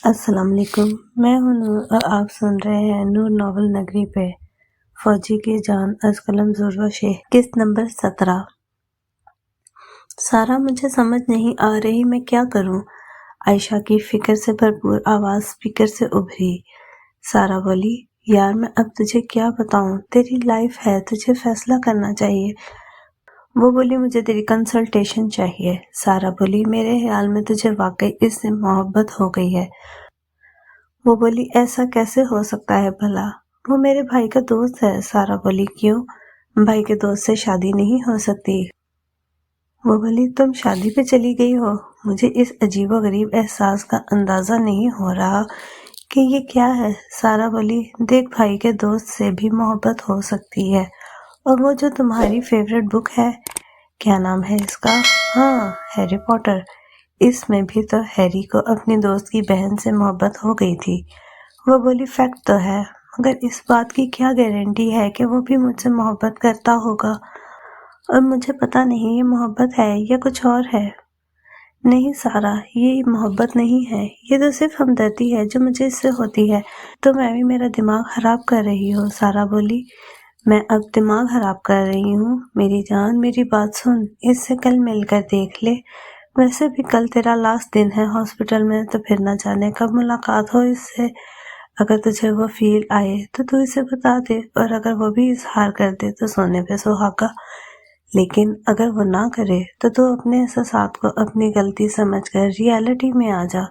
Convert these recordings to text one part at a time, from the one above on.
السلام علیکم، میں ہوں نور اور آپ سن رہے ہیں نور ناول نگری پہ فوجی کی جان از قلم ذرہ شیخ قسط نمبر 17۔ سارا مجھے سمجھ نہیں آ رہی میں کیا کروں، عائشہ کی فکر سے بھرپور آواز سپیکر سے ابھری۔ سارا بولی، یار میں اب تجھے کیا بتاؤں، تیری لائف ہے، تجھے فیصلہ کرنا چاہیے۔ وہ بولی، مجھے تیری کنسلٹیشن چاہیے۔ سارا بولی، میرے خیال میں تجھے واقعی اس سے محبت ہو گئی ہے۔ وہ بولی، ایسا کیسے ہو سکتا ہے بھلا، وہ میرے بھائی کا دوست ہے۔ سارا بولی، کیوں، بھائی کے دوست سے شادی نہیں ہو سکتی؟ وہ بولی، تم شادی پہ چلی گئی ہو؟ مجھے اس عجیب و غریب احساس کا اندازہ نہیں ہو رہا کہ یہ کیا ہے۔ سارا بولی، دیکھ، بھائی کے دوست سے بھی محبت ہو سکتی ہے، اور وہ جو تمہاری فیورٹ بک ہے، کیا نام ہے اس کا؟ ہاں، ہیری پوٹر۔ اس میں بھی تو ہیری کو اپنی دوست کی بہن سے محبت ہو گئی تھی۔ وہ بولی، فیکٹ تو ہے، مگر اس بات کی کیا گارنٹی ہے کہ وہ بھی مجھ سے محبت کرتا ہوگا، اور مجھے پتہ نہیں یہ محبت ہے یا کچھ اور ہے۔ نہیں سارا، یہ محبت نہیں ہے، یہ تو صرف ہمدردی ہے جو مجھے اس سے ہوتی ہے۔ تو میں بھی میرا دماغ خراب کر رہی ہوں؟ سارا بولی، میں اب دماغ خراب کر رہی ہوں؟ میری جان، میری بات سن، اس سے کل مل کر دیکھ لے۔ ویسے بھی کل تیرا لاسٹ دن ہے ہاسپٹل میں، تو پھر نہ جانے کب ملاقات ہو اس سے۔ اگر تجھے وہ فیل آئے تو اسے بتا دے، اور اگر وہ بھی اظہار کر دے تو سونے پہ سہاگا، لیکن اگر وہ نہ کرے تو تو اپنے احساسات کو اپنی غلطی سمجھ کر ریالٹی میں آ جا۔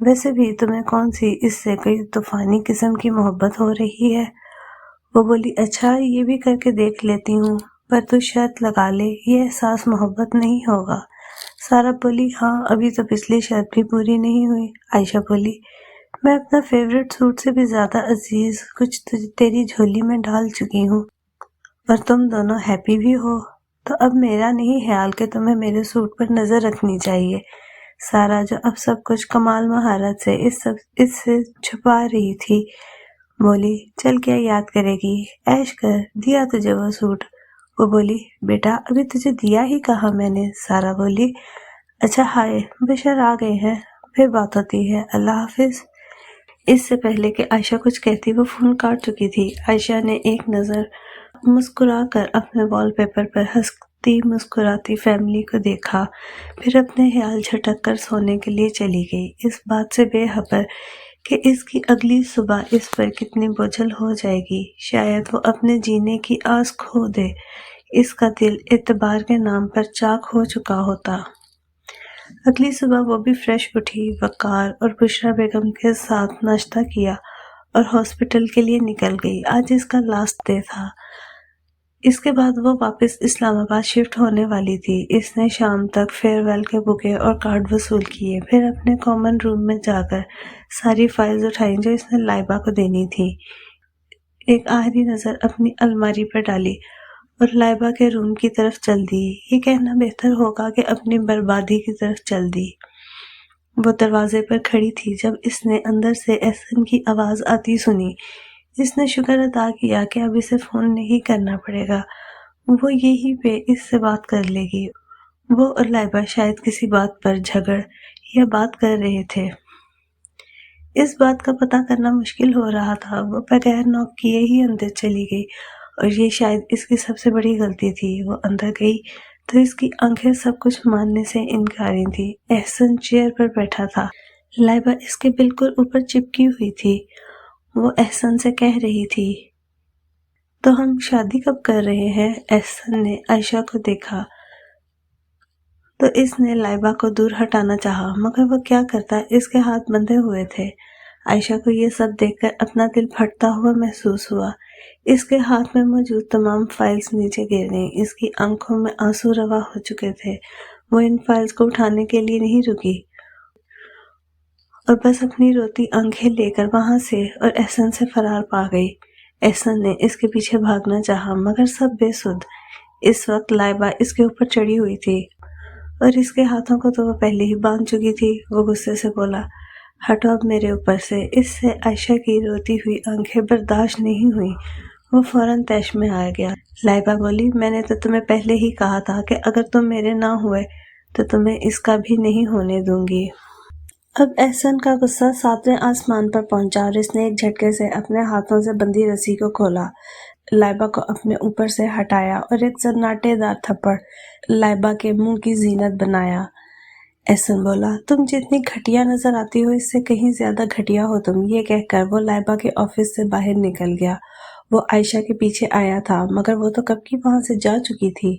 ویسے بھی تمہیں کون سی اس سے کوئی طوفانی قسم کی محبت ہو رہی ہے؟ وہ بولی، اچھا یہ بھی کر کے دیکھ لیتی ہوں، پر تو شرط لگا لے، یہ احساس محبت نہیں ہوگا۔ سارا بولی، ہاں، ابھی تو پچھلی شرط بھی پوری نہیں ہوئی۔ عائشہ بولی، میں اپنا فیورٹ سوٹ سے بھی زیادہ عزیز کچھ تیری جھولی میں ڈال چکی ہوں، اور تم دونوں ہیپی بھی ہو، تو اب میرا نہیں خیال کہ تمہیں میرے سوٹ پر نظر رکھنی چاہیے۔ سارا، جو اب سب کچھ کمال مہارت سے اس سے چھپا رہی تھی، بولی، چل کیا یاد کرے گی، عیش کر، دیا تجھے وہ سوٹ۔ وہ بولی، بیٹا ابھی تجھے دیا ہی کہا میں نے۔ سارا بولی، اچھا، ہائے، بشر آ گئے ہیں، پھر بات ہوتی ہے، اللہ حافظ۔ اس سے پہلے کہ عائشہ کچھ کہتی وہ فون کاٹ چکی تھی۔ عائشہ نے ایک نظر مسکرا کر اپنے وال پیپر پر ہنستی مسکراتی فیملی کو دیکھا، پھر اپنے خیال جھٹک کر سونے کے لیے چلی گئی، اس بات سے بے خبر کہ اس کی اگلی صبح اس پر کتنی بوجھل ہو جائے گی۔ شاید وہ اپنے جینے کی آس کھو دے، اس کا دل اعتبار کے نام پر چاک ہو چکا ہوتا۔ اگلی صبح وہ بھی فریش اٹھی، وقار اور بشرا بیگم کے ساتھ ناشتہ کیا اور ہاسپٹل کے لیے نکل گئی۔ آج اس کا لاسٹ ڈے تھا، اس کے بعد وہ واپس اسلام آباد شفٹ ہونے والی تھی۔ اس نے شام تک فیئر ویل کے بکے اور کارڈ وصول کیے، پھر اپنے کامن روم میں جا کر ساری فائلز اٹھائیں جو اس نے لائبہ کو دینی تھی، ایک آخری نظر اپنی الماری پر ڈالی اور لائبہ کے روم کی طرف چل دی۔ یہ کہنا بہتر ہوگا کہ اپنی بربادی کی طرف چل دی۔ وہ دروازے پر کھڑی تھی جب اس نے اندر سے احسن کی آواز آتی سنی۔ اس نے شکر ادا کیا کہ اب اسے فون نہیں کرنا پڑے گا، وہ یہی پہ اس سے بات کر لے گی۔ وہ اور لائبہ شاید کسی بات پر جھگڑ یا بات کر رہے تھے، اس بات کا پتہ کرنا مشکل ہو رہا تھا۔ وہ بغیر نوک کیے ہی اندر چلی گئی، اور یہ شاید اس کی سب سے بڑی غلطی تھی۔ وہ اندر گئی تو اس کی آنکھیں سب کچھ ماننے سے انکاری تھی۔ احسن چیئر پر بیٹھا تھا، لائبہ اس کے بالکل اوپر چپکی ہوئی تھی۔ وہ احسن سے کہہ رہی تھی، تو ہم شادی کب کر رہے ہیں؟ احسن نے عائشہ کو دیکھا تو اس نے لائبہ کو دور ہٹانا چاہا، مگر وہ کیا کرتا، اس کے ہاتھ بندھے ہوئے تھے۔ عائشہ کو یہ سب دیکھ کر اپنا دل پھٹتا ہوا محسوس ہوا۔ اس کے ہاتھ میں موجود تمام فائلز نیچے گر گئیں، اس کی آنکھوں میں آنسو روا ہو چکے تھے۔ وہ ان فائلز کو اٹھانے کے لیے نہیں رکی، اور بس اپنی روتی آنکھیں لے کر وہاں سے اور احسن سے فرار پا گئی۔ احسن نے اس کے پیچھے بھاگنا چاہا، مگر سب بے سود۔ اس وقت لائبہ اس کے اوپر چڑھی ہوئی تھی، اور اس کے ہاتھوں کو تو وہ پہلے ہی باندھ چکی تھی۔ وہ غصے سے بولا، ہٹو اب میرے اوپر سے۔ اس سے عائشہ کی روتی ہوئی آنکھیں برداشت نہیں ہوئیں، وہ فوراً طیش میں آ گیا۔ لائبہ بولی، میں نے تو تمہیں پہلے ہی کہا تھا کہ اگر تم میرے نہ ہوئے تو تمہیں اس کا بھی نہیں ہونے دوں گی۔ اب احسن کا غصہ 7ویں آسمان پر پہنچا اور اس نے ایک جھٹکے سے اپنے ہاتھوں سے بندھی رسی کو کھولا، لائبہ کو اپنے اوپر سے ہٹایا اور ایک سناٹے دار تھپڑ لائبہ کے منہ کی زینت بنایا۔ احسن بولا، تم جتنی گھٹیا نظر آتی ہو اس سے کہیں زیادہ گھٹیا ہو تم۔ یہ کہہ کر وہ لائبہ کے آفس سے باہر نکل گیا۔ وہ عائشہ کے پیچھے آیا تھا مگر وہ تو کب کی وہاں سے جا چکی تھی۔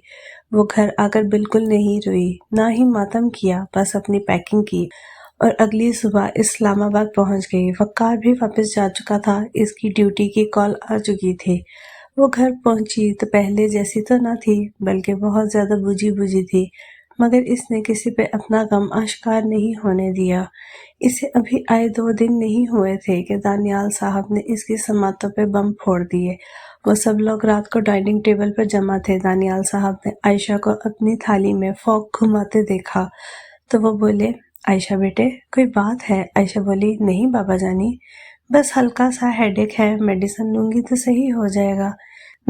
وہ گھر آ کر بالکل نہیں روئی، نہ ہی ماتم کیا، بس اپنی پیکنگ کی اور اگلی صبح اسلام آباد پہنچ گئی۔ وقار بھی واپس جا چکا تھا، اس کی ڈیوٹی کی کال آ چکی تھی۔ وہ گھر پہنچی تو پہلے جیسی تو نہ تھی بلکہ بہت زیادہ بجھی بجھی تھی، مگر اس نے کسی پہ اپنا غم آشکار نہیں ہونے دیا۔ اسے ابھی آئے 2 دن نہیں ہوئے تھے کہ دانیال صاحب نے اس کی سماعتوں پہ بم پھوڑ دیے۔ وہ سب لوگ رات کو ڈائننگ ٹیبل پر جمع تھے۔ دانیال صاحب نے عائشہ کو اپنی تھالی میں فوک گھماتے دیکھا تو وہ بولے، عائشہ بیٹے کوئی بات ہے؟ عائشہ بولی، نہیں بابا جانی، بس ہلکا سا ہیڈیک ہے، میڈیسن لوں گی تو صحیح ہو جائے گا۔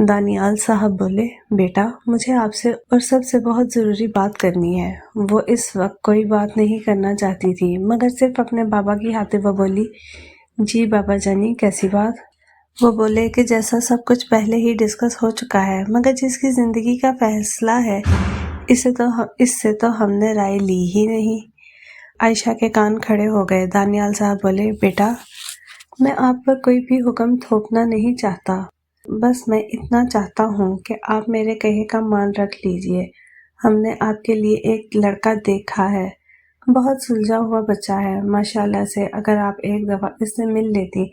دانیال صاحب بولے، بیٹا مجھے آپ سے اور سب سے بہت ضروری بات کرنی ہے۔ وہ اس وقت کوئی بات نہیں کرنا چاہتی تھی مگر صرف اپنے بابا کی خاطر وہ بولی، جی بابا جانی کیسی بات؟ وہ بولے کہ جیسا سب کچھ پہلے ہی ڈسکس ہو چکا ہے مگر جس کی زندگی کا فیصلہ ہے اس سے تو ہم نے رائے لی ہی نہیں۔ عائشہ کے کان کھڑے ہو گئے۔ دانیال صاحب بولے، بیٹا میں آپ پر کوئی بھی حکم تھوپنا نہیں چاہتا، بس میں اتنا چاہتا ہوں کہ آپ میرے کہے کا مان رکھ لیجئے۔ ہم نے آپ کے لیے ایک لڑکا دیکھا ہے، بہت سلجھا ہوا بچہ ہے ماشاءاللہ سے۔ اگر آپ ایک دفعہ اس سے مل لیتی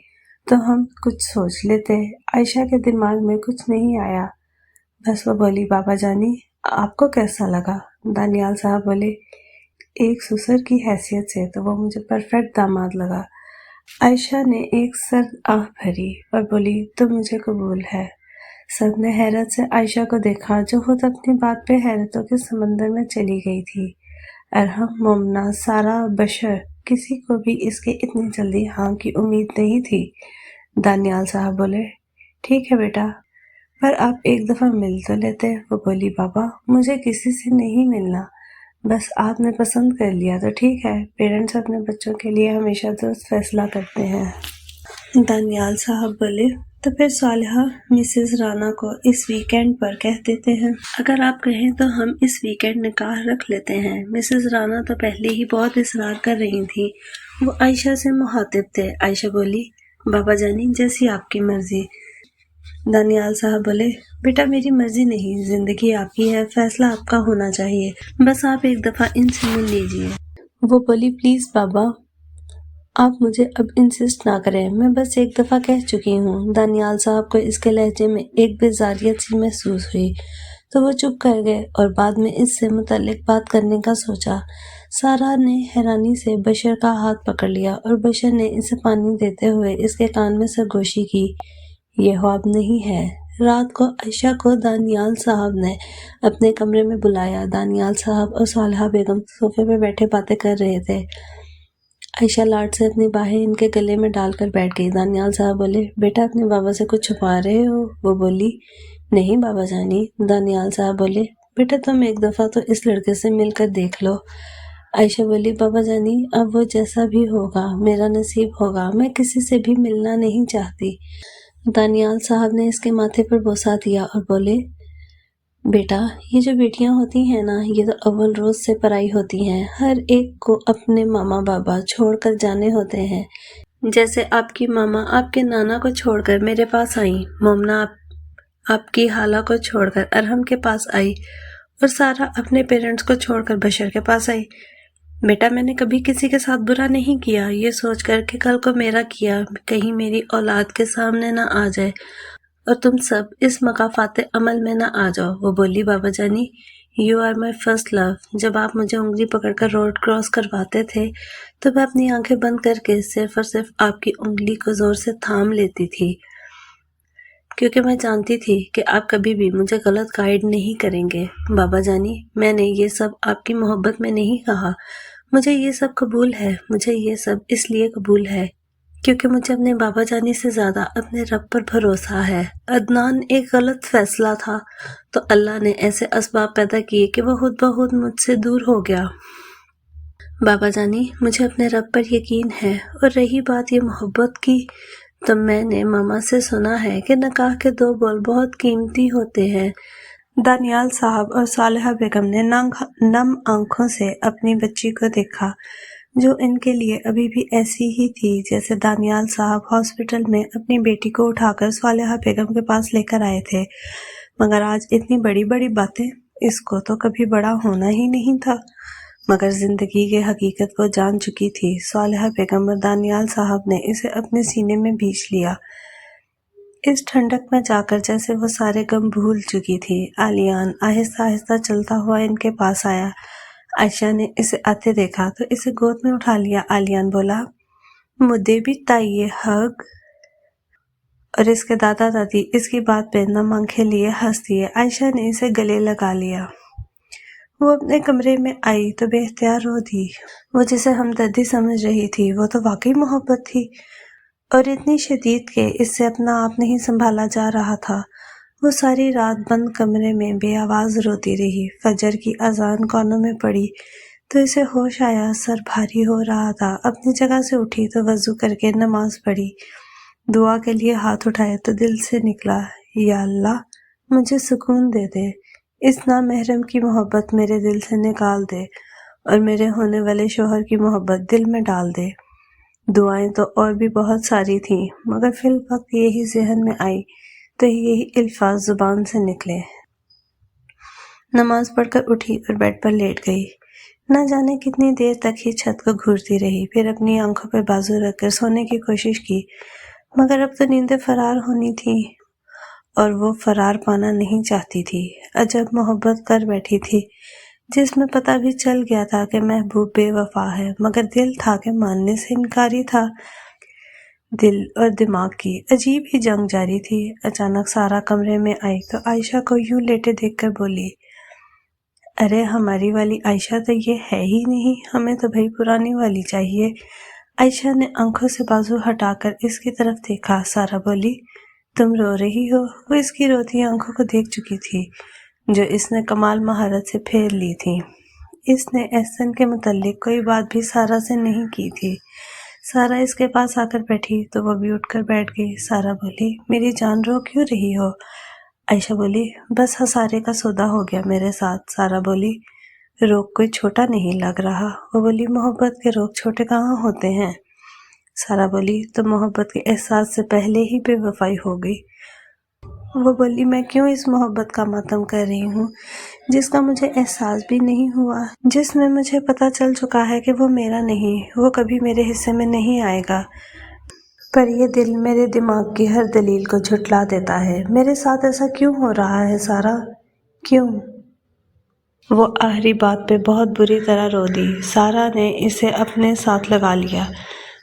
تو ہم کچھ سوچ لیتے۔ عائشہ کے دماغ میں کچھ نہیں آیا، بس وہ بولی، بابا جانی آپ کو کیسا لگا؟ دانیال صاحب بولے، ایک سسر کی حیثیت سے تو وہ مجھے پرفیکٹ داماد لگا۔ عائشہ نے ایک سرد آہ بھری اور بولی، تو مجھے قبول ہے۔ سب نے حیرت سے عائشہ کو دیکھا جو خود اپنی بات پہ حیرتوں کے سمندر میں چلی گئی تھی۔ ارحم، مومنہ، سارا، بشر، کسی کو بھی اس کے اتنی جلدی ہاں کی امید نہیں تھی۔ دانیال صاحب بولے، ٹھیک ہے بیٹا، پر آپ ایک دفعہ مل تو لیتے۔ وہ بولی، بابا مجھے کسی سے نہیں ملنا، بس آپ نے پسند کر لیا تو ٹھیک ہے۔ پیرنٹس اپنے بچوں کے لیے ہمیشہ درست فیصلہ کرتے ہیں۔ دانیال صاحب بولے، تو پھر صالحہ مسز رانا کو اس ویکینڈ پر کہہ دیتے ہیں۔ اگر آپ کہیں تو ہم اس ویکینڈ نکاح رکھ لیتے ہیں۔ مسز رانا تو پہلے ہی بہت اصرار کر رہی تھی، وہ عائشہ سے مخاطب تھے۔ عائشہ بولی، بابا جانی جیسی آپ کی مرضی۔ دانیال صاحب بولے، بیٹا میری مرضی نہیں، زندگی آپ کی ہے، فیصلہ آپ کا ہونا چاہیے، بس آپ ایک دفعہ ان سے مل لیجئے۔ وہ بولی، پلیز بابا آپ مجھے اب انسسٹ نہ کریں، میں بس ایک دفعہ کہہ چکی ہوں۔ دانیال صاحب کو اس کے لہجے میں ایک بیزاریت سی محسوس ہوئی تو وہ چپ کر گئے اور بعد میں اس سے متعلق بات کرنے کا سوچا۔ سارا نے حیرانی سے بشر کا ہاتھ پکڑ لیا اور بشر نے اسے پانی دیتے ہوئے اس کے کان میں سرگوشی کی، یہ خواب نہیں ہے۔ رات کو عائشہ کو دانیال صاحب نے اپنے کمرے میں بلایا۔ دانیال صاحب اور صالحہ بیگم صوفے پہ بیٹھے باتیں کر رہے تھے۔ عائشہ لاڈ سے اپنی باہیں ان کے گلے میں ڈال کر بیٹھ گئی۔ دانیال صاحب بولے، بیٹا اپنے بابا سے کچھ چھپا رہے ہو؟ وہ بولی، نہیں بابا جانی۔ دانیال صاحب بولے، بیٹا تم ایک دفعہ تو اس لڑکے سے مل کر دیکھ لو۔ عائشہ بولی، بابا جانی اب وہ جیسا بھی ہوگا میرا نصیب ہوگا، میں کسی سے بھی ملنا نہیں چاہتی۔ دانیال صاحب نے اس کے ماتھے پر بوسہ دیا اور بولے، بیٹا یہ جو بیٹیاں ہوتی ہیں نا یہ تو اول روز سے پرائی ہوتی ہیں، ہر ایک کو اپنے ماما بابا چھوڑ کر جانے ہوتے ہیں، جیسے آپ کی ماما آپ کے نانا کو چھوڑ کر میرے پاس آئیں، مومنہ آپ کی خالہ کو چھوڑ کر ارحم کے پاس آئی اور سارا اپنے پیرنٹس کو چھوڑ کر بشر کے پاس آئی۔ بیٹا میں نے کبھی کسی کے ساتھ برا نہیں کیا، یہ سوچ کر کہ کل کو میرا کیا کہیں میری اولاد کے سامنے نہ آ جائے اور تم سب اس مقافات عمل میں نہ آ جاؤ۔ وہ بولی، بابا جانی یو آر مائی فرسٹ لو۔ جب آپ مجھے انگلی پکڑ کر روڈ کراس کرواتے تھے تو میں اپنی آنکھیں بند کر کے صرف اور صرف آپ کی انگلی کو زور سے تھام لیتی تھی، کیونکہ میں جانتی تھی کہ آپ کبھی بھی مجھے غلط گائیڈ نہیں کریں گے۔ بابا جانی میں نے یہ سب آپ کی محبت میں نہیں کہا، مجھے یہ سب قبول ہے، مجھے یہ سب اس لیے قبول ہے کیونکہ مجھے اپنے بابا جانی سے زیادہ اپنے رب پر بھروسہ ہے۔ عدنان ایک غلط فیصلہ تھا تو اللہ نے ایسے اسباب پیدا کیے کہ وہ خود بخود مجھ سے دور ہو گیا۔ بابا جانی، مجھے اپنے رب پر یقین ہے، اور رہی بات یہ محبت کی، تو میں نے ماما سے سنا ہے کہ نکاح کے 2 بول بہت قیمتی ہوتے ہیں۔ دانیال صاحب اور صالحہ بیگم نے نم آنکھوں سے اپنی بچی کو دیکھا، جو ان کے لیے ابھی بھی ایسی ہی تھی جیسے دانیال صاحب ہاسپٹل میں اپنی بیٹی کو اٹھا کر صالحہ بیگم کے پاس لے کر آئے تھے۔ مگر آج اتنی بڑی بڑی باتیں، اس کو تو کبھی بڑا ہونا ہی نہیں تھا، مگر زندگی کے حقیقت کو جان چکی تھی۔ صالحہ بیگم اور دانیال صاحب نے اسے اپنے سینے میں بھیج لیا، اس ٹھنڈک میں جا کر جیسے وہ سارے غم بھول چکی تھی۔ آلیان آہستہ آہستہ چلتا ہوا ان کے پاس آیا۔ عائشہ نے اسے آتے دیکھا تو اسے گود میں اٹھا لیا۔ آلیان بولا، مجھے بھی تائیے ہگ۔ اور اس کے دادا دادی اس کی بات پہ نم آنکھیں لیے ہنس دیے۔ عائشہ نے اسے گلے لگا لیا۔ وہ اپنے کمرے میں آئی تو بے اختیار رو دی۔ وہ جسے ہمدردی سمجھ رہی تھی وہ تو واقعی محبت تھی، اور اتنی شدید کہ اس سے اپنا آپ نہیں سنبھالا جا رہا تھا۔ وہ ساری رات بند کمرے میں بے آواز روتی رہی۔ فجر کی اذان کانوں میں پڑی تو اسے ہوش آیا، سر بھاری ہو رہا تھا۔ اپنی جگہ سے اٹھی تو وضو کر کے نماز پڑھی، دعا کے لیے ہاتھ اٹھائے تو دل سے نکلا، یا اللہ مجھے سکون دے دے، اس نامحرم کی محبت میرے دل سے نکال دے، اور میرے ہونے والے شوہر کی محبت دل میں ڈال دے۔ دعائیں تو اور بھی بہت ساری تھیں، مگر فی الوقت یہی ذہن میں آئی تو یہی الفاظ زبان سے نکلے۔ نماز پڑھ کر اٹھی اور بیڈ پر لیٹ گئی۔ نہ جانے کتنی دیر تک ہی چھت کو گھورتی رہی، پھر اپنی آنکھوں پہ بازو رکھ کر سونے کی کوشش کی، مگر اب تو نیندیں فرار ہونی تھی، اور وہ فرار پانا نہیں چاہتی تھی۔ عجب محبت کر بیٹھی تھی، جس میں پتہ بھی چل گیا تھا کہ محبوب بے وفا ہے، مگر دل تھا کہ ماننے سے انکاری تھا۔ دل اور دماغ کی عجیب ہی جنگ جاری تھی۔ اچانک سارا کمرے میں آئی تو عائشہ کو یوں لیٹے دیکھ کر بولی، ارے ہماری والی عائشہ تو یہ ہے ہی نہیں، ہمیں تو بھئی پرانی والی چاہیے۔ عائشہ نے آنکھوں سے بازو ہٹا کر اس کی طرف دیکھا۔ سارا بولی، تم رو رہی ہو؟ وہ اس کی روتی آنکھوں کو دیکھ چکی تھی، جو اس نے کمال مہارت سے پھیر لی تھی۔ اس نے احسن کے متعلق کوئی بات بھی سارا سے نہیں کی تھی۔ سارا اس کے پاس آ کر بیٹھی تو وہ بھی اٹھ کر بیٹھ گئی۔ سارا بولی، میری جان رو کیوں رہی ہو؟ عائشہ بولی، بس ہسارے کا سودا ہو گیا میرے ساتھ۔ سارا بولی، روگ کوئی چھوٹا نہیں لگ رہا۔ وہ بولی، محبت کے روگ چھوٹے کہاں ہوتے ہیں؟ سارا بولی، تو محبت کے احساس سے پہلے ہی بے وفائی ہو گئی۔ وہ بولی، میں کیوں اس محبت کا ماتم کر رہی ہوں جس کا مجھے احساس بھی نہیں ہوا، جس میں مجھے پتہ چل چکا ہے کہ وہ میرا نہیں، وہ کبھی میرے حصے میں نہیں آئے گا۔ پر یہ دل میرے دماغ کی ہر دلیل کو جھٹلا دیتا ہے۔ میرے ساتھ ایسا کیوں ہو رہا ہے سارا؟ کیوں؟ وہ آخری بات پہ بہت بری طرح رو دی۔ سارا نے اسے اپنے ساتھ لگا لیا۔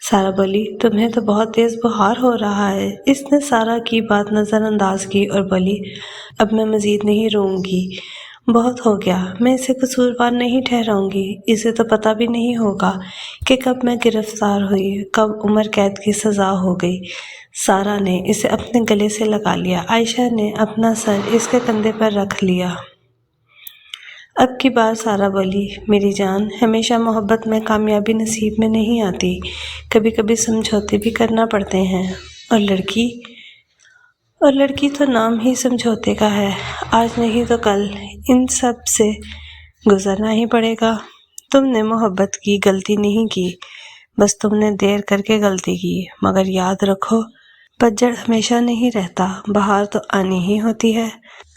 سارا بولی، تمہیں تو بہت تیز بخار ہو رہا ہے۔ اس نے سارا کی بات نظر انداز کی اور بولی، اب میں مزید نہیں روں گی، بہت ہو گیا۔ میں اسے قصوروار نہیں ٹھہراؤں گی۔ اسے تو پتہ بھی نہیں ہوگا کہ کب میں گرفتار ہوئی، کب عمر قید کی سزا ہو گئی۔ سارا نے اسے اپنے گلے سے لگا لیا۔ عائشہ نے اپنا سر اس کے کندھے پر رکھ لیا۔ اب کی بار سارا بولی، میری جان، ہمیشہ محبت میں کامیابی نصیب میں نہیں آتی، کبھی کبھی سمجھوتے بھی کرنا پڑتے ہیں، اور لڑکی تو نام ہی سمجھوتے کا ہے۔ آج نہیں تو کل ان سب سے گزرنا ہی پڑے گا۔ تم نے محبت کی غلطی نہیں کی، بس تم نے دیر کر کے غلطی کی، مگر یاد رکھو، پتجھڑ ہمیشہ نہیں رہتا، بہار تو آنی ہی ہوتی ہے۔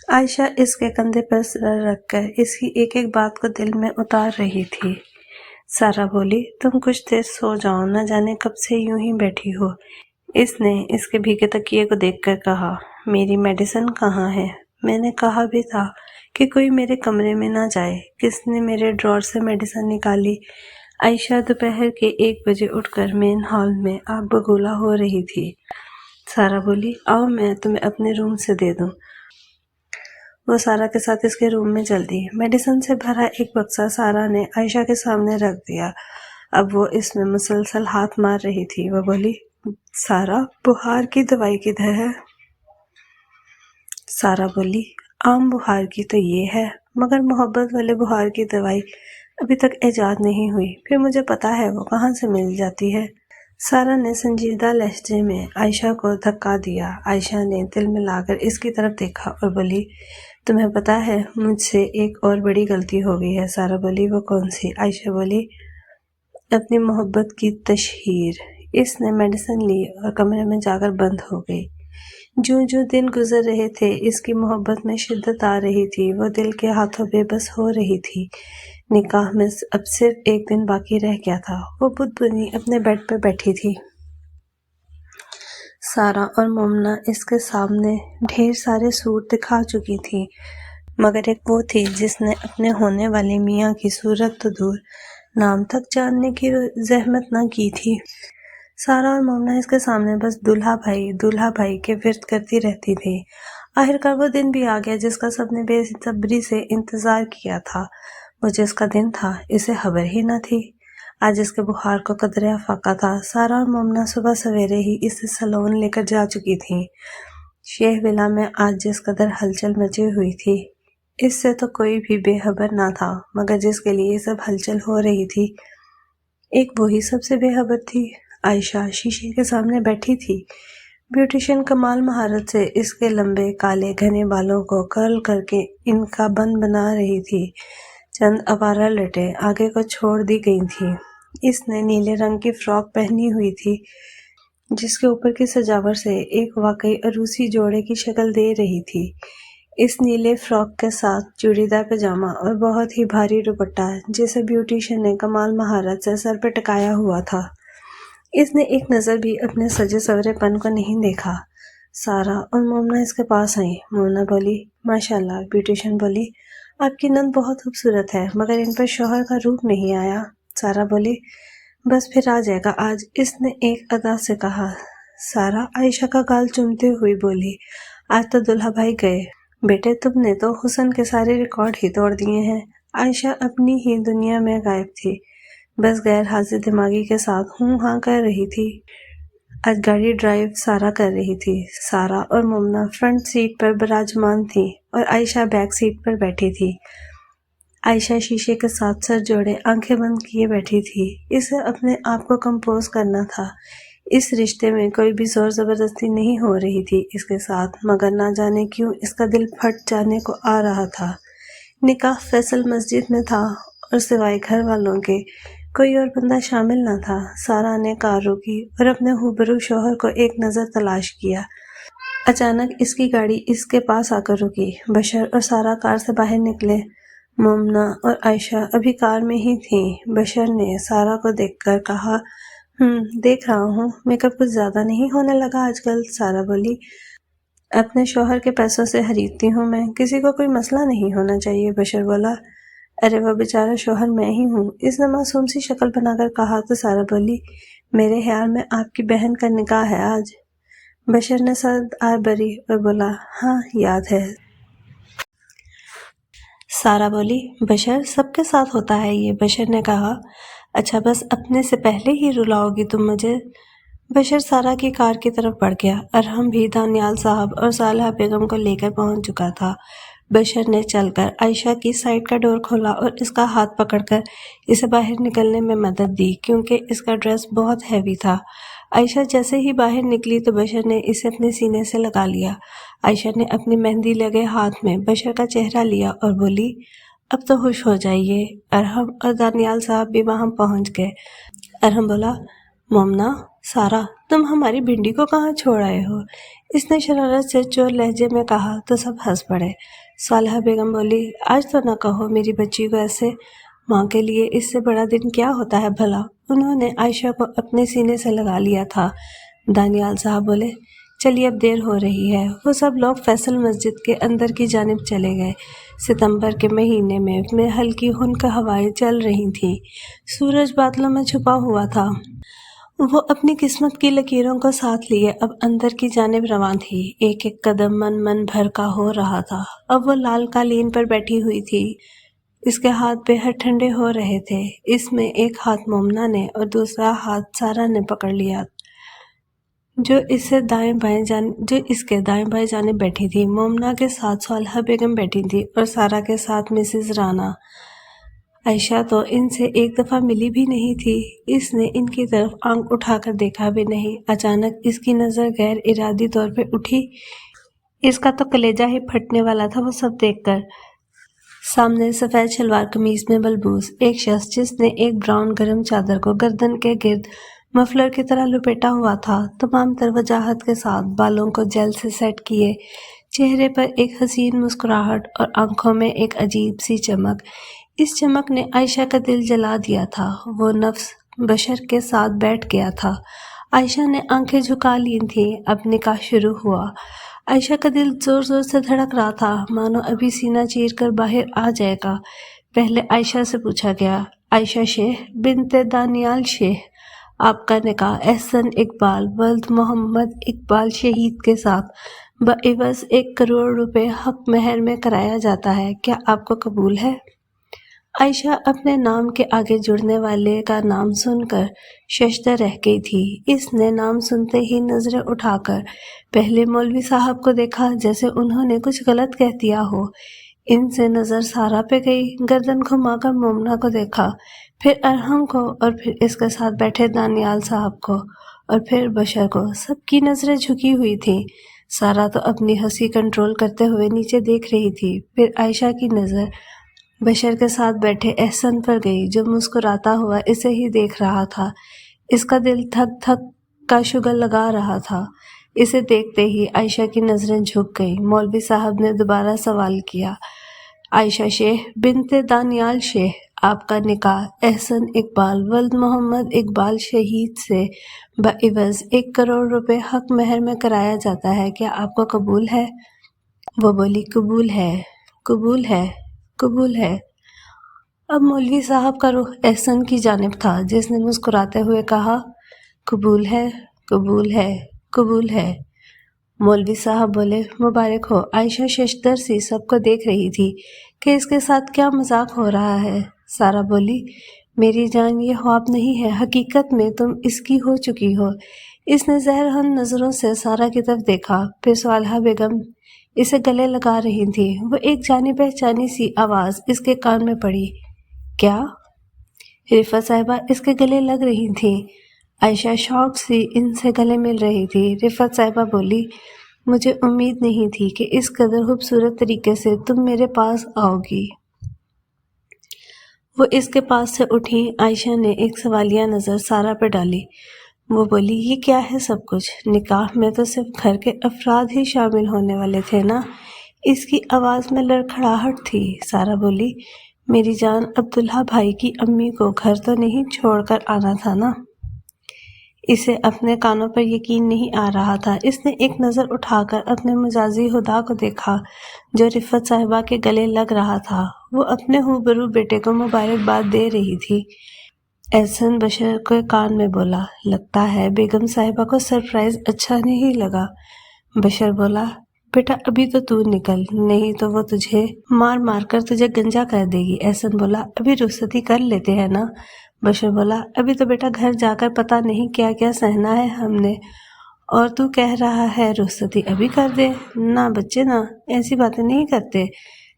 عائشہ اس کے کندھے پر سر رکھ کر اس کی ایک ایک بات کو دل میں اتار رہی تھی۔ سارا بولی، تم کچھ دیر سو جاؤ، نہ جانے کب سے یوں ہی بیٹھی ہو۔ اس نے اس کے بھیگے تکیے کو دیکھ کر کہا، میری میڈیسن کہاں ہے؟ میں نے کہا بھی تھا کہ کوئی میرے کمرے میں نہ جائے۔ کس نے میرے ڈراور سے میڈیسن نکالی؟ عائشہ دوپہر کے 1 بجے اٹھ کر مین ہال میں آگ بگولا ہو رہی تھی۔ سارا بولی، آؤ میں تمہیں اپنے روم سے دے دوں۔ وہ سارا کے ساتھ اس کے روم میں چل دی۔ میڈیسن سے بھرا ایک بکسہ سارا نے عائشہ کے سامنے رکھ دیا۔ اب وہ اس میں مسلسل ہاتھ مار رہی تھی۔ وہ بولی، سارا، بخار کی دوائی کدھر ہے؟ سارا بولی، عام بخار کی تو یہ ہے، مگر محبت والے بخار کی دوائی ابھی تک ایجاد نہیں ہوئی، پھر مجھے پتا ہے وہ کہاں سے مل جاتی ہے۔ سارا نے سنجیدہ لہجے میں عائشہ کو دھکا دیا۔ عائشہ نے دل میں لا کر اس کی طرف دیکھا اور بولی، تمہیں پتا ہے مجھ سے ایک اور بڑی غلطی ہو گئی ہے۔ سارا بولی، وہ کون سی؟ عائشہ بولی، اپنی محبت کی تشہیر۔ اس نے میڈیسن لی اور کمرے میں جا کر بند ہو گئی۔ جو دن گزر رہے تھے اس کی محبت میں شدت آ رہی تھی، وہ دل کے ہاتھوں بے بس ہو رہی تھی۔ نکاح میں اب صرف ایک دن باقی رہ گیا تھا۔ وہ بت بنی اپنے بیڈ پہ بیٹھی تھی۔ سارا اور مومنہ اس کے سامنے ڈھیر سارے سوٹ دکھا چکی تھی، مگر ایک وہ تھی جس نے اپنے ہونے والے میاں کی صورت تو دور، نام تک جاننے کی زحمت نہ کی تھی۔ سارا اور مومنہ اس کے سامنے بس دولہا بھائی کے ورد کرتی رہتی تھی۔ آخرکار وہ دن بھی آ گیا جس کا سب نے بے صبری سے انتظار کیا تھا۔ وہ جس کا دن تھا اسے خبر ہی نہ تھی۔ آج اس کے بخار کو قدرے افاقہ تھا۔ سارا اور مومنہ صبح سویرے ہی اسے سلون لے کر جا چکی تھیں۔ شیخ ولا میں آج جس قدر ہلچل مچی ہوئی تھی، اس سے تو کوئی بھی بے خبر نہ تھا، مگر جس کے لیے سب ہلچل ہو رہی تھی، ایک وہی سب سے بے خبر تھی۔ عائشہ شیشے کے سامنے بیٹھی تھی۔ بیوٹیشین کمال مہارت سے اس کے لمبے کالے گھنے بالوں کو کرل کر کے ان کا بن بنا رہی تھی۔ چند آوارہ لٹیں آگے کو چھوڑ دی گئی تھیں۔ اس نے نیلے رنگ کی فراک پہنی ہوئی تھی جس کے اوپر کی سجاوٹ سے ایک واقعی عروسی جوڑے کی شکل دے رہی تھی۔ اس نیلے فراک کے ساتھ چوڑی دار پاجامہ اور بہت ہی بھاری دوپٹہ جسے بیوٹیشین نے کمال مہارت سے سر پہ ٹکایا ہوا تھا۔ اس نے ایک نظر بھی اپنے سجے سورے پن کو نہیں دیکھا۔ سارا اور مومنہ اس کے پاس آئیں۔ مومنہ بولی، ماشاءاللہ۔ بیوٹیشین بولی، آپ کی نند بہت خوبصورت ہے، مگر ان پر شوہر کا روپ نہیں آیا۔ سارا بولی، بس پھر آ جائے گا آج، اس نے ایک ادا سے کہا۔ سارا عائشہ کا گال چومتے ہوئی بولی، آج تو دلہا بھائی گئے، بیٹے تم نے تو حسن کے سارے ریکارڈ ہی توڑ دیے ہیں۔ عائشہ اپنی ہی دنیا میں غائب تھی، بس غیر حاضر دماغی کے ساتھ ہوں ہاں کر رہی تھی۔ آج گاڑی ڈرائیو سارا کر رہی تھی۔ سارا اور مومنہ فرنٹ سیٹ پر براجمان تھیں اور عائشہ بیک سیٹ پر بیٹھی تھی۔ عائشہ شیشے کے ساتھ سر جوڑے آنکھیں بند کیے بیٹھی تھی۔ اسے اپنے آپ کو کمپوز کرنا تھا۔ اس رشتے میں کوئی بھی زور زبردستی نہیں ہو رہی تھی اس کے ساتھ، مگر نہ جانے کیوں اس کا دل پھٹ جانے کو آ رہا تھا۔ نکاح فیصل مسجد میں تھا اور سوائے گھر والوں کے کوئی اور بندہ شامل نہ تھا۔ سارا نے کار روکی اور اپنے ہوبرو شوہر کو ایک نظر تلاش کیا۔ اچانک اس کی گاڑی اس کے پاس آ کر رکی۔ بشر اور سارا کار سے باہر نکلے۔ مومنہ اور عائشہ ابھی کار میں ہی تھیں۔ بشر نے سارا کو دیکھ کر کہا، دیکھ رہا ہوں میک اپ کچھ زیادہ نہیں ہونے لگا آج کل۔ سارا بولی، اپنے شوہر کے پیسوں سے خریدتی ہوں میں، کسی کو کوئی مسئلہ نہیں ہونا چاہیے۔ بشر بولا، ارے وہ بیچارہ شوہر میں ہی ہوں، اس نے معصوم سی شکل بنا کر کہا تو سارا بولی، میرے خیال میں آپ کی بہن کا نکاح ہے آج۔ بشر نے سر بری اور بولا، ہاں یاد ہے۔ سارا بولی، بشر سب کے ساتھ ہوتا ہے یہ۔ بشر نے کہا، اچھا بس اپنے سے پہلے ہی رلاؤ گی تم مجھے۔ بشر سارا کی کار کی طرف بڑھ گیا۔ ارحم بھی دانیال صاحب اور صالحہ بیگم کو لے کر پہنچ چکا تھا۔ بشر نے چل کر عائشہ کی سائیڈ کا ڈور کھولا اور اس کا ہاتھ پکڑ کر اسے باہر نکلنے میں مدد دی، کیونکہ اس کا ڈریس بہت ہیوی تھا۔ عائشہ جیسے ہی باہر نکلی تو بشر نے اسے اپنے سینے سے لگا لیا۔ عائشہ نے اپنی مہندی لگے ہاتھ میں بشر کا چہرہ لیا اور بولی، اب تو خوش ہو جائیے۔ ارحم اور دانیال صاحب بھی وہاں پہنچ گئے۔ ارحم بولا، مومنہ، سارا، تم ہماری بھنڈی کو کہاں چھوڑ آئے ہو؟ اس نے شرارت سے چور لہجے میں کہا تو سب ہنس پڑے۔ صالحہ بیگم بولی، آج تو نہ کہو میری بچی کو ایسے، ماں کے لیے اس سے بڑا دن کیا ہوتا ہے بھلا۔ انہوں نے عائشہ کو اپنے سینے سے لگا لیا تھا۔ دانیال صاحب بولے، چلیے اب دیر ہو رہی ہے۔ وہ سب لوگ فیصل مسجد کے اندر کی جانب چلے گئے۔ ستمبر کے مہینے میں ہلکی خنک ہوائیں چل رہی تھیں۔ سورج بادلوں میں چھپا ہوا تھا۔ وہ اپنی قسمت کی لکیروں کو ساتھ لیے اب اندر کی جانب رواں تھی۔ ایک ایک قدم من بھر کا ہو رہا تھا۔ اب وہ لال قالین پر بیٹھی ہوئی تھی۔ اس کے ہاتھ بے حد ٹھنڈے ہو رہے تھے۔ اس میں ایک ہاتھ مومنہ نے اور دوسرا ہاتھ سارا نے پکڑ لیا، جو اس کے دائیں بائیں جانب بیٹھی تھی۔ مومنہ کے ساتھ صالحہ بیگم بیٹھی تھی اور سارا کے ساتھ مسز رانا۔ عائشہ تو ان سے ایک دفعہ ملی بھی نہیں تھی، اس نے ان کی طرف آنکھ اٹھا کر دیکھا بھی نہیں۔ اچانک اس کی نظر غیر ارادی طور پہ اٹھی، اس کا تو کلیجہ ہی پھٹنے والا تھا وہ سب دیکھ کر۔ سامنے سفید شلوار قمیض میں ملبوس ایک شخص جس نے ایک براؤن گرم چادر کو گردن کے گرد مفلر کی طرح لپیٹا ہوا تھا، تمام تر وجاہت کے ساتھ بالوں کو جیل سے سیٹ کیے، چہرے پر ایک حسین مسکراہٹ اور آنکھوں میں ایک عجیب سی چمک۔ اس چمک نے عائشہ کا دل جلا دیا تھا، وہ نفس بشر کے ساتھ بیٹھ گیا تھا۔ عائشہ نے آنکھیں جھکا لی تھیں، اب نکاح شروع ہوا۔ عائشہ کا دل زور زور سے دھڑک رہا تھا، مانو ابھی سینہ چیر کر باہر آ جائے گا۔ پہلے عائشہ سے پوچھا گیا، عائشہ شیخ بنت دانیال شیخ، آپ کا نکاح احسن اقبال ولد محمد اقبال شہید کے ساتھ بعوض 1 کروڑ روپے حق مہر میں کرایا جاتا ہے، کیا آپ کو قبول ہے؟ عائشہ اپنے نام کے آگے جڑنے والے کا نام سن کر ششدر رہ گئی تھی۔ اس نے نام سنتے ہی نظریں اٹھا کر پہلے مولوی صاحب کو دیکھا، جیسے انہوں نے کچھ غلط کہہ دیا ہو۔ ان سے نظر سارا پہ گئی، گردن گھما کر مومنہ کو دیکھا، پھر ارحم کو، اور پھر اس کے ساتھ بیٹھے دانیال صاحب کو، اور پھر بشر کو۔ سب کی نظریں جھکی ہوئی تھیں۔ سارا تو اپنی ہنسی کنٹرول کرتے ہوئے نیچے دیکھ رہی تھی، پھر عائشہ کی نظر بشر کے ساتھ بیٹھے احسن پر گئی، جو مسکراتا ہوا اسے ہی دیکھ رہا تھا۔ اس کا دل تھک تھک کا شگل لگا رہا تھا۔ اسے دیکھتے ہی عائشہ کی نظریں جھک گئیں۔ مولوی صاحب نے دوبارہ سوال کیا، عائشہ شیخ بنت دانیال شیخ، آپ کا نکاح احسن اقبال ولد محمد اقبال شہید سے بعوض 1 کروڑ روپے حق مہر میں کرایا جاتا ہے، کیا آپ کو قبول ہے؟ وہ بولی، قبول ہے، قبول ہے، قبول ہے۔ اب مولوی صاحب کا رخ احسن کی جانب تھا، جس نے مسکراتے ہوئے کہا، قبول ہے، قبول ہے، قبول ہے۔ مولوی صاحب بولے، مبارک ہو۔ عائشہ ششدر سی سب کو دیکھ رہی تھی کہ اس کے ساتھ کیا مذاق ہو رہا ہے۔ سارا بولی، میری جان یہ خواب نہیں ہے، حقیقت میں تم اس کی ہو چکی ہو۔ اس نے زہر ہن نظروں سے سارا کی طرف دیکھا، پھر صالحہ بیگم اسے گلے لگا رہی تھی۔ وہ ایک جانی پہچانی سی آواز اس کے کان میں پڑی، کیا؟ رفعت صاحبہ اس کے گلے لگ رہی تھیں۔ عائشہ شوق سی ان سے گلے مل رہی تھی۔ رفعت صاحبہ بولی، مجھے امید نہیں تھی کہ اس قدر خوبصورت طریقے سے تم میرے پاس آؤ گی۔ وہ اس کے پاس سے اٹھی۔ عائشہ نے ایک سوالیہ نظر سارا پہ ڈالی۔ وہ بولی، یہ کیا ہے سب کچھ؟ نکاح میں تو صرف گھر کے افراد ہی شامل ہونے والے تھے نا؟ اس کی آواز میں لڑکھڑاہٹ تھی۔ سارا بولی، میری جان عبداللہ بھائی کی امی کو گھر تو نہیں چھوڑ کر آنا تھا نا؟ اسے اپنے کانوں پر یقین نہیں آ رہا تھا۔ اس نے ایک نظر اٹھا کر اپنے مجازی خدا کو دیکھا جو رفعت صاحبہ کے گلے لگ رہا تھا۔ وہ اپنے ہوبرو بیٹے کو مبارکباد دے رہی تھی۔ احسن بشر کے کان میں بولا، لگتا ہے بیگم صاحبہ کو سرپرائز اچھا نہیں لگا۔ بشر بولا، بیٹا ابھی تو نکل، نہیں تو وہ تجھے مار مار کر تجھے گنجا کر دے گی۔ احسن بولا، ابھی رخصتی کر لیتے ہیں نا۔ بشر بولا، ابھی تو بیٹا گھر جا کر پتہ نہیں کیا کیا سہنا ہے ہم نے، اور تو کہہ رہا ہے رخصتی ابھی کر دے؟ نہ بچے نہ، ایسی باتیں نہیں کرتے۔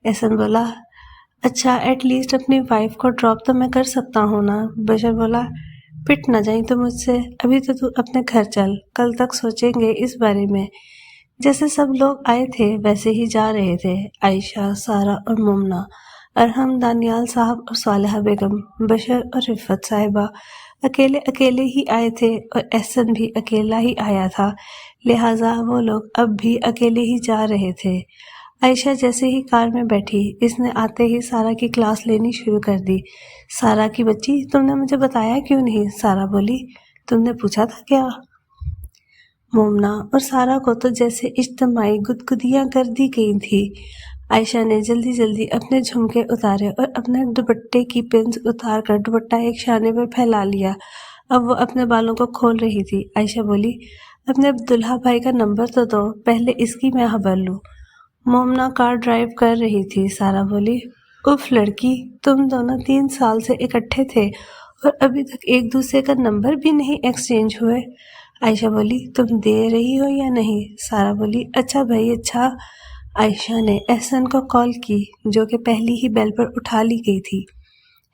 احسن بولا، اچھا ایٹ لیسٹ اپنی وائف کو ڈراپ تو میں کر سکتا ہوں نا۔ بشر بولا، پٹ نہ جائیں تو مجھ سے، ابھی تو اپنے گھر چل، کل تک سوچیں گے اس بارے میں۔ جیسے سب لوگ آئے تھے ویسے ہی جا رہے تھے، عائشہ، سارا اور مومنہ، ارحم، دانیال صاحب اور صالحہ بیگم، بشر اور رفعت صاحبہ اکیلے اکیلے ہی آئے تھے، اور احسن بھی اکیلا ہی آیا تھا، لہٰذا وہ لوگ اب بھی اکیلے ہی جا رہے تھے۔ عائشہ جیسے ہی کار میں بیٹھی، اس نے آتے ہی سارا کی کلاس لینی شروع کر دی۔ سارا کی بچی، تم نے مجھے بتایا کیوں نہیں؟ سارا بولی، تم نے پوچھا تھا کیا؟ مومنہ اور سارا کو تو جیسے اجتماعی گدگدیاں کر دی گئی تھی۔ عائشہ نے جلدی جلدی اپنے جھمکے اتارے اور اپنے دوپٹے کی پنز اتار کر دوپٹہ ایک شانے پر پھیلا لیا۔ اب وہ اپنے بالوں کو کھول رہی تھی۔ عائشہ بولی، اپنے عبداللہ بھائی کا نمبر تو دو، پہلے اس کی میں خبر لوں۔ مومنہ کار ڈرائیو کر رہی تھی۔ سارا بولی، اف لڑکی، تم دونوں 3 سال سے اکٹھے تھے اور ابھی تک ایک دوسرے کا نمبر بھی نہیں ایکسچینج ہوئے۔ عائشہ بولی، تم دے رہی ہو یا نہیں؟ سارا بولی، اچھا بھائی اچھا۔ عائشہ نے احسن کو کال کی، جو کہ پہلی ہی بیل پر اٹھا لی گئی تھی۔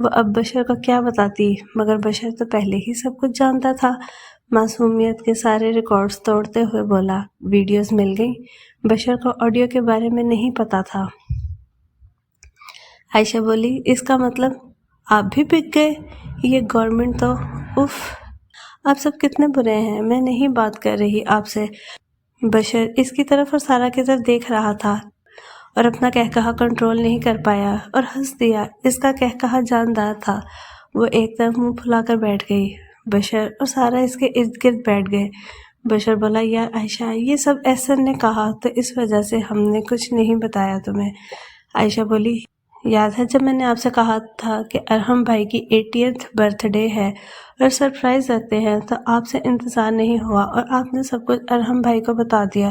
وہ اب بشر کو کیا بتاتی، مگر بشر تو پہلے ہی سب کچھ جانتا تھا۔ معصومیت کے سارے ریکارڈز توڑتے ہوئے بولا، ویڈیوز مل گئی؟ بشر کو آڈیو کے بارے میں نہیں پتا تھا۔ عائشہ بولی، اس کا مطلب آپ بھی بک گئے؟ یہ گورنمنٹ تو اف، آپ سب کتنے برے ہیں، میں نہیں بات کر رہی آپ سے۔ بشر اس کی طرف اور سارا کی طرف دیکھ رہا تھا اور اپنا قہقہا کنٹرول نہیں کر پایا اور ہنس دیا۔ اس کا قہقہا جاندار تھا۔ وہ ایک طرف منہ پھلا کر بیٹھ گئی۔ بشر اور سارا اس کے ارد گرد بیٹھ گئے۔ بشر بولا، یار عائشہ، یہ سب احسن نے کہا تو اس وجہ سے ہم نے کچھ نہیں بتایا تمہیں۔ عائشہ بولی، یاد ہے جب میں نے آپ سے کہا تھا کہ ارحم بھائی کی 80th برتھ ڈے ہے اور سرپرائز رکھتے ہیں، تو آپ سے انتظار نہیں ہوا اور آپ نے سب کچھ ارحم بھائی کو بتا دیا،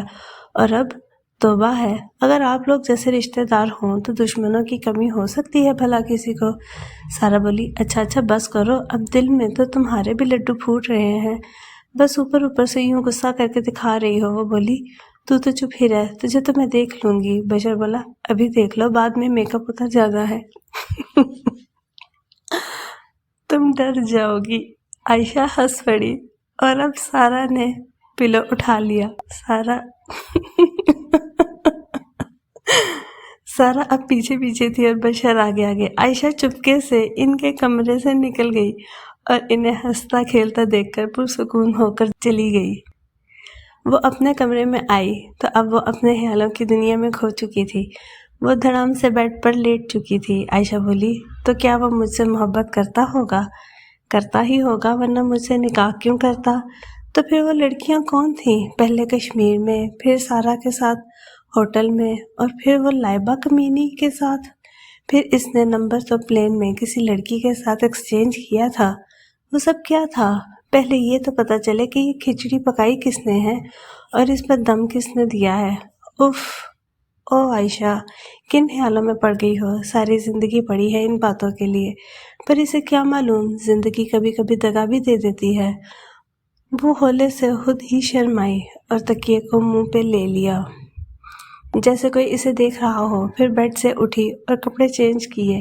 اور اب توبہ ہے، اگر آپ لوگ جیسے رشتہ دار ہوں تو دشمنوں کی کمی ہو سکتی ہے بھلا کسی کو۔ سارا بولی، اچھا بس کرو، اب دل میں تو تمہارے بھی لڈو پھوٹ رہے ہیں، بس اوپر سے یوں غصہ کر کے دکھا رہی ہو۔ وہ بولی، تو چپ ہی رہ، تجھے تو میں دیکھ لوں گی۔ بشر بولا، ابھی دیکھ لو، بعد میں میک اپ اتر جانا ہے۔ تم ڈر جاؤ گی۔ عائشہ ہنس پڑی اور اب سارا نے پلو اٹھا لیا۔ سارا اب پیچھے تھی اور بشر آگے۔ عائشہ چپکے سے ان کے کمرے سے نکل گئی اور انہیں ہنستا کھیلتا دیکھ کر پرسکون ہو کر چلی گئی۔ وہ اپنے کمرے میں آئی تو اب وہ اپنے خیالوں کی دنیا میں کھو چکی تھی۔ وہ دھڑام سے بیڈ پر لیٹ چکی تھی۔ عائشہ بولی، تو کیا وہ مجھ سے محبت کرتا ہوگا؟ کرتا ہی ہوگا، ورنہ مجھ سے نکاح کیوں کرتا؟ تو پھر وہ لڑکیاں کون تھیں؟ پہلے کشمیر میں، پھر سارا کے ساتھ ہوٹل میں، اور پھر وہ لائبہ کمینی کے ساتھ، پھر اس نے نمبر تو پلین میں کسی لڑکی کے ساتھ ایکسچینج کیا تھا۔ وہ سب کیا تھا؟ پہلے یہ تو پتہ چلے کہ یہ کھچڑی پکائی کس نے ہے اور اس پر دم کس نے دیا ہے۔ اف، او عائشہ، کن خیالوں میں پڑ گئی ہو؟ ساری زندگی پڑی ہے ان باتوں کے لیے، پر اسے کیا معلوم زندگی کبھی کبھی دگا بھی دے دیتی ہے۔ وہ ہولے سے خود ہی شرمائی اور تکیے کو منہ پہ لے لیا جیسے کوئی اسے دیکھ رہا ہو۔ پھر بیڈ سے اٹھی اور کپڑے چینج کیے،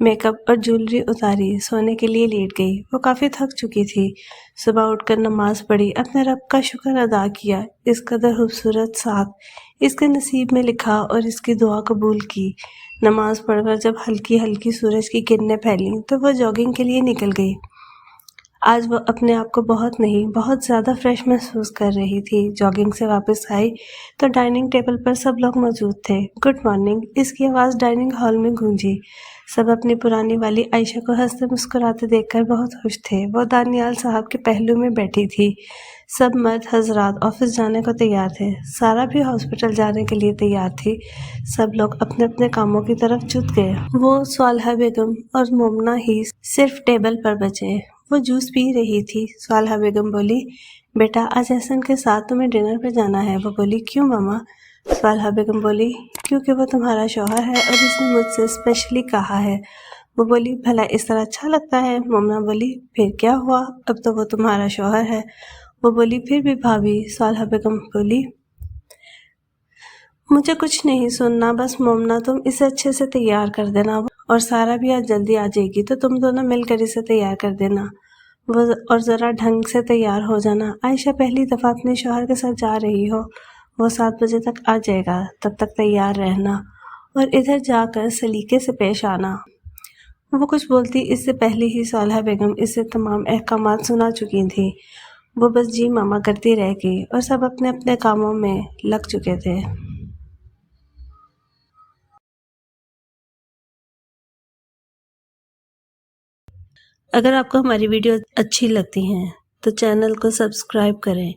میک اپ اور جیولری اتاری، سونے کے لیے لیٹ گئی۔ وہ کافی تھک چکی تھی۔ صبح اٹھ کر نماز پڑھی، اپنے رب کا شکر ادا کیا، اس قدر خوبصورت ساتھ اس کے نصیب میں لکھا اور اس کی دعا قبول کی۔ نماز پڑھ کر جب ہلکی سورج کی کرنیں پھیلیں تو وہ جاگنگ کے لیے نکل گئی۔ آج وہ اپنے آپ کو بہت زیادہ فریش محسوس کر رہی تھی۔ جاگنگ سے واپس آئی تو ڈائننگ ٹیبل پر سب لوگ موجود تھے۔ گڈ مارننگ، اس کی آواز ڈائننگ ہال میں گونجی۔ سب اپنی پرانی والی عائشہ کو ہنستے مسکراتے دیکھ کر بہت خوش تھے۔ وہ دانیال صاحب کے پہلو میں بیٹھی تھی۔ سب مرد حضرات آفس جانے کو تیار تھے۔ سارا بھی ہاسپٹل جانے کے لیے تیار تھی۔ سب لوگ اپنے اپنے کاموں کی طرف جھک گئے۔ وہ صالحہ بیگم اور مومنہ ہی صرف ٹیبل پر بچے۔ وہ جوس پی رہی تھی۔ صالحہ بیگم بولی، بیٹا آج احسن کے ساتھ تمہیں ڈنر پہ جانا ہے۔ وہ بولی، کیوں ماما؟ صالحہ بیگم بولی، کیونکہ وہ تمہارا شوہر ہے اور اس نے مجھ سے اسپیشلی کہا ہے۔ وہ بولی، بھلا اس طرح اچھا لگتا ہے؟ مومنہ بولی، پھر کیا ہوا، اب تو وہ تمہارا شوہر ہے۔ وہ بولی، پھر بھی بھابھی۔ صالحہ بیگم بولی، مجھے کچھ نہیں سننا، بس مومنہ تم اسے اچھے سے تیار کر دینا، اور سارا بھی آج جلدی آ جائے گی تو تم دونوں مل کر اسے تیار کر دینا، اور ذرا ڈھنگ سے تیار ہو جانا۔ عائشہ پہلی دفعہ اپنے شوہر کے ساتھ جا رہی ہو، وہ 7 بجے تک آ جائے گا، تب تک تیار رہنا اور ادھر جا کر سلیقے سے پیش آنا۔ وہ کچھ بولتی اس سے پہلے ہی صالحہ بیگم اسے تمام احکامات سنا چکی تھی۔ وہ بس جی ماما کرتی رہ گئی اور سب اپنے اپنے کاموں میں لگ چکے تھے۔ اگر آپ کو ہماری ویڈیو اچھی لگتی ہیں تو چینل کو سبسکرائب کریں،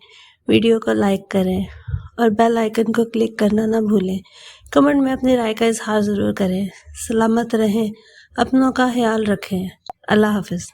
ویڈیو کو لائک کریں اور بیل آئیکن کو کلک کرنا نہ بھولیں۔ کمنٹ میں اپنی رائے کا اظہار ضرور کریں۔ سلامت رہیں، اپنوں کا خیال رکھیں۔ اللہ حافظ۔